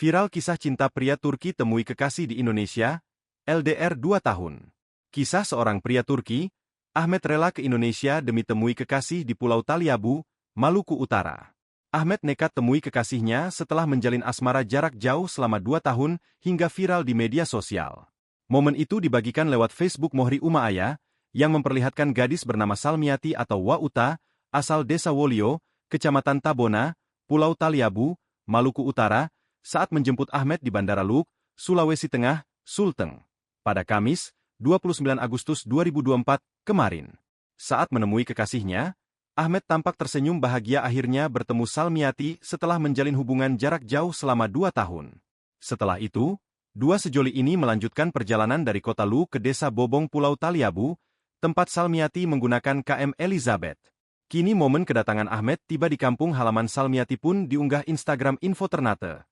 Viral kisah cinta pria Turki temui kekasih di Indonesia, LDR 2 tahun. Kisah seorang pria Turki, Ahmet rela ke Indonesia demi temui kekasih di Pulau Taliabu, Maluku Utara. Ahmet nekat temui kekasihnya setelah menjalin asmara jarak jauh selama 2 tahun hingga viral di media sosial. Momen itu dibagikan lewat Facebook Mohri Umaaya, yang memperlihatkan gadis bernama Salmiati atau Wauta, asal Desa Wolio, Kecamatan Tabona, Pulau Taliabu, Maluku Utara, saat menjemput Ahmet di Bandara Luuk, Sulawesi Tengah, Sulteng, pada Kamis, 29 Agustus 2024, kemarin. Saat menemui kekasihnya, Ahmet tampak tersenyum bahagia akhirnya bertemu Salmiati setelah menjalin hubungan jarak jauh selama 2 tahun. Setelah itu, dua sejoli ini melanjutkan perjalanan dari kota Luuk ke desa Bobong Pulau Taliabu, tempat Salmiati menggunakan KM Elizabeth. Kini momen kedatangan Ahmet tiba di kampung halaman Salmiati pun diunggah Instagram Info Ternate.